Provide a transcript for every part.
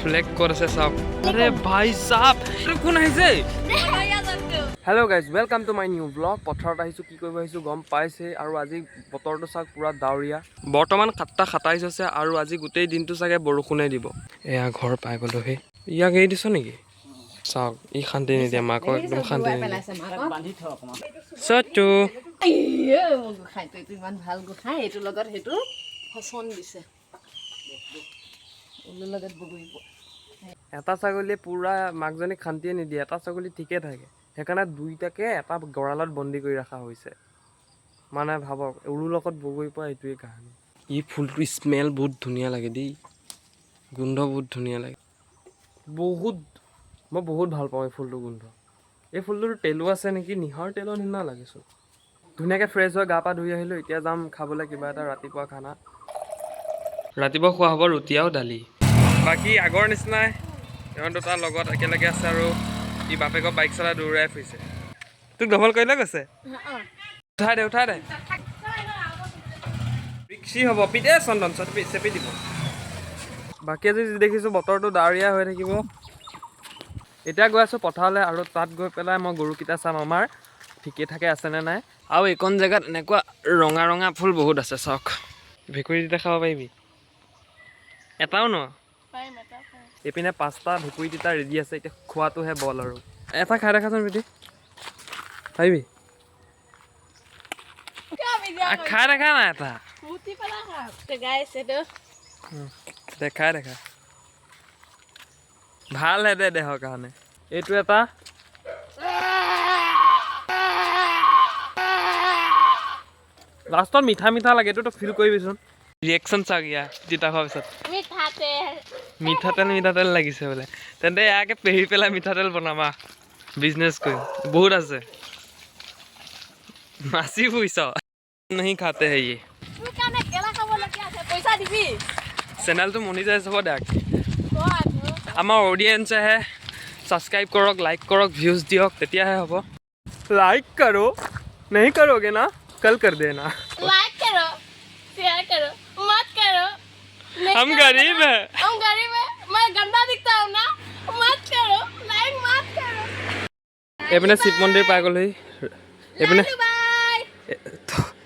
flag ক'ত আছে চাওক আৰে ভাই সাহেব কোন আহিছে hello' guys welcome to my new blog পথাৰত আহিছোঁ কি কৰিব আহিছোঁ গম পাইছে আৰু আজি বতৰটো চাওক পুৰা ডাৱৰীয়া বৰ্তমান 7:27 হৈছে আৰু আজি গোটেই দিনটো চাগে বৰষুণে দিব এয়া ঘৰ পাই গ'লোহি ইয়াক এৰি দিছ নেকি চাওক ই শান্তি নিদিয়ে মাকক একদম শান্তি নিদিয়ে চটু ইমান ভাল গোসাঁই এইটোৰ লগত সেইটো ফচন দিছে এটা ছাগলীয়ে পুৰা মাকজনীক শান্তিয়ে নিদিয়ে এটা ছাগলী ঠিকে থাকে সেইকাৰণে দুইটাকে এটা গঁৰালত বন্দী কৰি ৰখা হৈছে মানে ভাবক উৰুৰ লগত বগৰী পোৱা এইটোৱেই কাহিনী ই ফুলটো স্মেল বহুত ধুনীয়া লাগে দেই গোন্ধ বহুত ধুনীয়া লাগে মই বহুত ভাল পাওঁ এই ফুলটো গোন্ধ এই ফুলটোৰ তেলো আছে নেকি নিহৰ তেলৰ নিচিনা লাগিছোঁ ধুনীয়াকৈ ফ্ৰেছ হৈ গা পা ধুই আহিলোঁ এতিয়া যাম খাবলৈ কিবা এটা ৰাতিপুৱা খানা ৰাতিপুৱা খোৱা হ'ব ৰুটি আৰু দালি বাকী আগৰ নিচিনাই ইহঁত দুটাৰ লগত একেলগে আছে আৰু ই বাপেকক বাইক চলাই দৌৰাই ফুৰিছে তোক ডবল কৰিলে গৈছে উঠাই দে ৰিক্সি হ'ব পিতে চন্দন চেপি দিব বাকী আজি দেখিছোঁ বতৰটো ডাৱৰীয়া হৈ থাকিব এতিয়া গৈ আছোঁ পথাৰলৈ আৰু তাত গৈ পেলাই মই গৰুকেইটা চাম আমাৰ ঠিকে থাকে আছেনে নাই আৰু এইকণ জেগাত এনেকুৱা ৰঙা ৰঙা ফুল বহুত আছে চাওক ভেকুৰী তিতা খাব পাৰিবি এটাও ন এইপিনে 5টা ভেকুৰী তিতা ৰেডি আছে এতিয়া খোৱাটোহে বল আৰু এটা খাই দেখাচোন পিতি পাৰিবি খাই দেখা নাই এটা দেখা ভাল হে দে দেহৰ কাৰণে এইটো এটা লাষ্টত মিঠা মিঠা লাগে এইটো ফিল কৰিবিচোন ৰিয়েকশ্যন চাওক ইয়াৰ তিতা খোৱাৰ পিছত মিঠাতেল লাগিছে বোলে তেন্তে ইয়াকে পেহি পেলাই মিঠাতেল বনাবা বিজনেছ কৰিম বহুত আছে মাছি ফুৰিছ नहीं खाते हैं ये চেনেলটো মনিটাইজ হ'ব দেখ আমাৰ অডিয়েঞ্চ আহে ছাবস্ক্ৰাইব কৰক লাইক কৰক ভিউজ দিয়ক তেতিয়াহে হ'ব লাইক करो नहीं करोगे ना कल कर देना लाइक करो शेयर करो मत करो हम गरीब हैं मैं गंदा दिखता हूँ ना मत करो लाइक मत करो এইপিনে শিৱ মন্দিৰ পাই গ'লোহি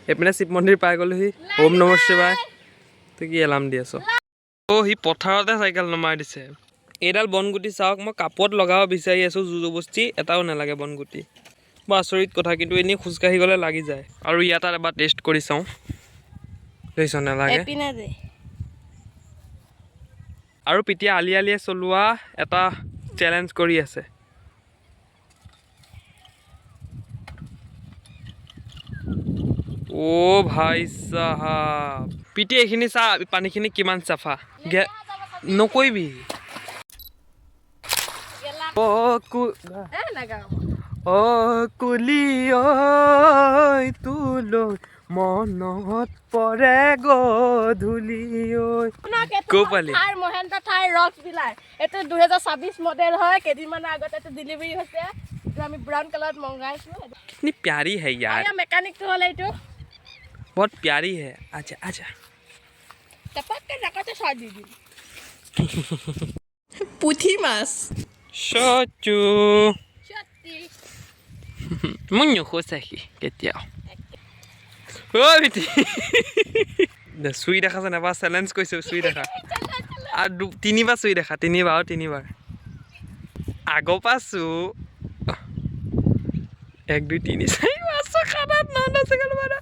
এইপিনে শিৱ মন্দিৰ পাই গ'লোহি ওম নম শিৱায় তই কি এলাৰ্ম দি আছ সি পথাৰতে চাইকেল নমাই দিছে এইডাল বনগুটি চাওক মই কাপত লগাব বিচাৰি আছোঁ জুজুবস্তি এটাও নালাগে বনগুটি বৰ আচৰিত কথা কিন্তু এনেই খোজকাঢ়ি গ'লে লাগি যায় আৰু ইয়াত এবাৰ টেষ্ট কৰি চাওঁ দেখিছ নালাগে আৰু পিতিয়া আলিয়ে চলোৱা এটা চেলেঞ্জ কৰি আছে অ' ভাই সাহাব পিতি এইখিনি চা পানীখিনি কিমান চাফা নকৰিবি কুলি ঐ তোলৈ মনত পৰে গধূলি ঐ কোপালি মহেন্দ্ৰ থাৰ ৰক্স বিলাক এইটো 2026 মডেল হয় কেইদিনমানৰ আগতে এইটো ডেলিভাৰী হৈছে আমি ব্ৰাউন কালাৰত মংগাইছো कितनी प्यारी है यार মেকানিকটো হ'লে এইটো बहुत प्यारी है आजा टपकके नकते साथ दीदी पुथी मास शचु सत्ती मुन्यो खोसाही केতিয়াও ও বিটি দে সুই দেখা জানা বা চ্যালেঞ্জ কইছো সুই দেখা আর তিনিবাৰ সুই দেখা তিনিবাৰ আগো পাছু 1 2 3 4 5 খানা 9 সেকেন্ড মারা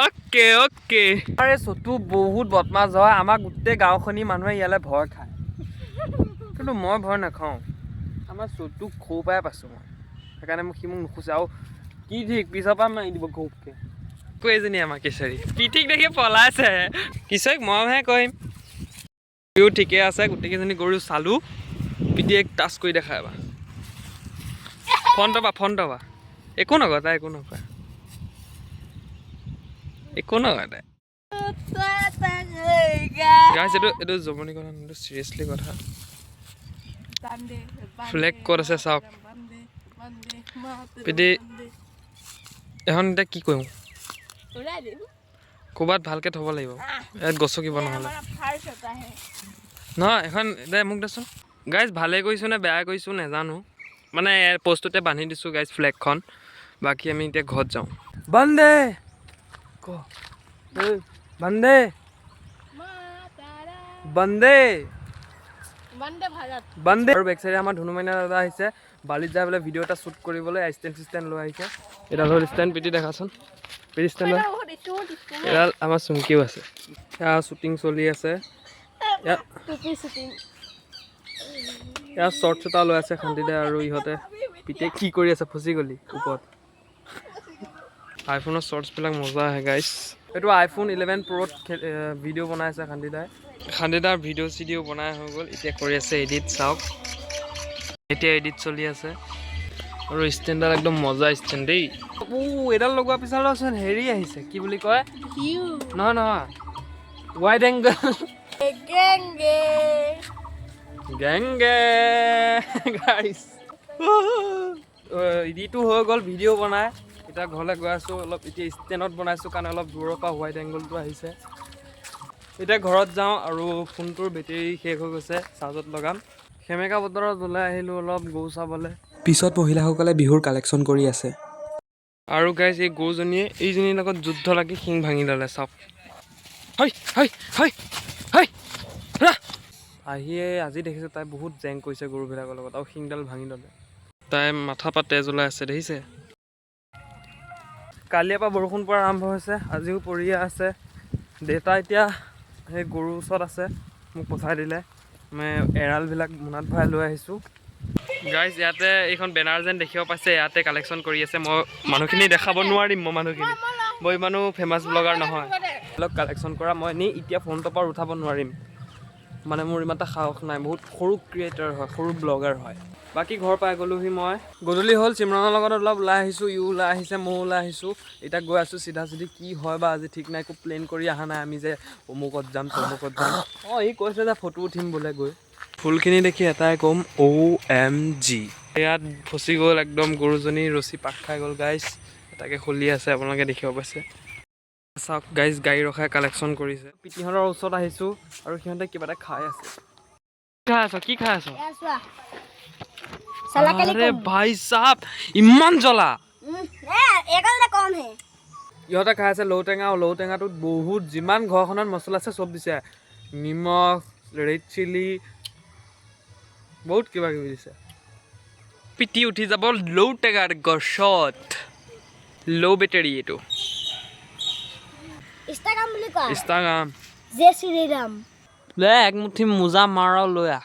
ওকে আরে সতু বহুত বদমাছ হয় আমাৰ গোটেই গাঁওখনি মানুহে ইয়ালে ভয় খায় কিন্তু মই ভয় নাখাওঁ আমাৰ সতু খৌ পাই পাইছোঁ মই সেইকাৰণে মোক সি মোক নুখুচে আৰু কি ঠিক পিছৰ পৰা মাৰি দিব ঘপকে কৈ এজনী আমাৰ কেশৰী কি ঠিক দেখি পলাইছে কিছক মইহে কৰিম সিও ঠিকে আছে গোটেইকেইজনী গৰু চালোঁ পিটিয়ে টাচ কৰি দেখা এবাৰ ফোন দবা একো নকয় তাই একো নকয় তাই গাইছ এইটো জমনি কথা এইটো চিৰিয়াছলি কথা ফ্লেগ ক'ত আছে চাওক পিটি এখন এতিয়া কি কৰিম ক'ৰবাত ভালকৈ থ'ব লাগিব ইয়াত গছকিব নহ'লে ফাৰ্ষ্ট होता है নহয় এখন দে মোক দেচোন গাইজ ভালে কৰিছোঁ নে বেয়া কৰিছোঁ নাজানো মানে পষ্টটোতে বান্ধি দিছোঁ গাইজ ফ্লেগখন বাকী আমি এতিয়া ঘৰত যাওঁ বন্দে ক বন্দে বন্দে वंदे भारत বন্দে আৰু বেক চাইডে আমাৰ ধুনুমাইনা দাদা আহিছে বালিত যাই বোলে ভিডিঅ' এটা শ্বুট কৰিবলৈ ষ্টেণ্ড লৈ আহিছে এডাল হ'ল ষ্টেণ্ড পিটি দেখাচোন পিটি ষ্টেণ্ড এডাল আমাৰ চুমকিও আছে এয়া শ্বুটিং চলি আছে ইয়াৰ শ্বৰ্টছ এটা লৈ আছে শান্তিদে আৰু ইহঁতে পিতে কি কৰি আছে ফচি গ'লি ওপৰত আইফোনৰ শ্বৰ্টছবিলাক মজা আহে গাইছ এইটো আইফোন 11 প্ৰ'ত ভিডিঅ' বনাই আছে শান্তিদাৰ ভিডিঅ' চিডিঅ' বনাই হৈ গ'ল এতিয়া কৰি আছে এডিট চাওক এতিয়া এডিট চলি আছে আৰু ষ্টেণ্ডডাল একদম মজা ষ্টেণ্ড দেই এডাল লগোৱাৰ পিছতচোন হেৰি আহিছে কি বুলি কয় নহয় ৱাইড এংগল গেংগে গাইছ এডিটো হৈ গ'ল ভিডিঅ' বনাই এতিয়া ঘৰলৈ গৈ আছোঁ অলপ এতিয়া ষ্টেণ্ডত বনাইছোঁ কাৰণে অলপ দূৰৰ পৰা হোৱাইট এংগলটো আহিছে এতিয়া ঘৰত যাওঁ আৰু ফোনটোৰ বেটেৰী শেষ হৈ গৈছে চাৰ্জত লগাম সেমেকা বতৰত ওলাই আহিলোঁ অলপ গৰু চাবলৈ পিছত মহিলাসকলে বিহুৰ কালেকশ্যন কৰি আছে আৰু গাইজ এই গৰুজনীয়ে এইজনীৰ লগত যুদ্ধ লাগি শিং ভাঙি ল'লে চাওক আহিয়ে আজি দেখিছোঁ তাই বহুত জেং কৰিছে গৰুবিলাকৰ লগত আৰু শিংডাল ভাঙি ল'লে তাই মাথা পৰা তেজ ওলাই আছে দেখিছে কালিৰ পৰা বৰষুণ পৰা আৰম্ভ হৈছে আজিও পৰিয়ে আছে দেউতা এতিয়া সেই গৰুৰ ওচৰত আছে মোক পঠাই দিলে মই এৰালবিলাক মোনাত ভৰাই লৈ আহিছোঁ গাইজ ইয়াতে এইখন বেনাৰ যেন দেখিব পাইছে ইয়াতে কালেকশ্যন কৰি আছে মই মানুহখিনি দেখাব নোৱাৰিম মই ইমানো ফেমাছ ব্লগাৰ নহয় অলপ কালেকশ্যন কৰা মই নি এতিয়া ফোনটোৰ পৰা উঠাব নোৱাৰিম মানে মোৰ ইমান এটা সাহস নাই বহুত সৰু ক্ৰিয়েটাৰ হয় সৰু ব্লগাৰ হয় বাকী ঘৰ পাই গ'লোহি মই গধূলি হ'ল চিমৰণৰ লগত অলপ ওলাই আহিছোঁ ইও ওলাই আহিছে ময়ো ওলাই আহিছোঁ এতিয়া গৈ আছোঁ চিধা কি হয় বা আজি ঠিক নাই একো প্লেন কৰি অহা নাই আমি যে অমুকত যাম তমুকত যাম ই কৈছে যে ফটো উঠিম বোলে গৈ ফুলখিনি দেখি এটাই ক'ম OMG ইয়াত ফচি গ'ল একদম গৰুজনী ৰছী পাক খাই গ'ল গাইজ তাকে খুলি আছে আপোনালোকে দেখিব পাইছে চাওক গাইজ গাড়ী ৰখাই কালেকশ্যন কৰিছে পিতিহঁতৰ ওচৰত আহিছোঁ আৰু সিহঁতে কিবা এটা খাই আছে কি খাই আছ আৰে ভাই সাহেব ইমান জ্বলা ইহঁতে খাই আছে লৌটেঙা আৰু লৌটেঙাটোত বহুত যিমান ঘৰখনত মছলা আছে চব দিছে নিমখ ৰেড চিলি বহুত কিবা কিবি দিছে পিটি উঠি যাব লৌটেঙাৰ গছত ল' বেটাৰী এইটো ইনষ্টাগ্ৰাম जय श्री राम ले एक मुट्ठी मोजा मारा লৈ আ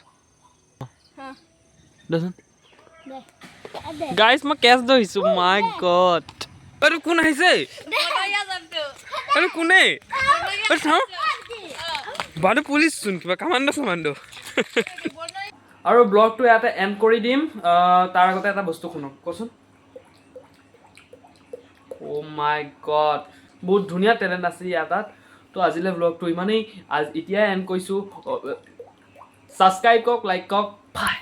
দেচোন গাইস মই কেছ দইছো মাই গড আরে কোন আহিছে আরে কোনে আরে চাও বাদু পুলিচ শুন কিবা কামান্ডো আৰু ব্লগটো ইয়াতে এন্ড কৰি দিম তাৰ আগতে এটা বস্তু শুনক কোচোন ও মাই গড বহুত ধুনীয়া টেলেন্ট আছে ইয়াত তো আজিলে ব্লগটো ইমানেই এতিয়া এন্ড কৰিছোঁ ছাবস্ক্ৰাইব কৰক লাইক কৰক বাই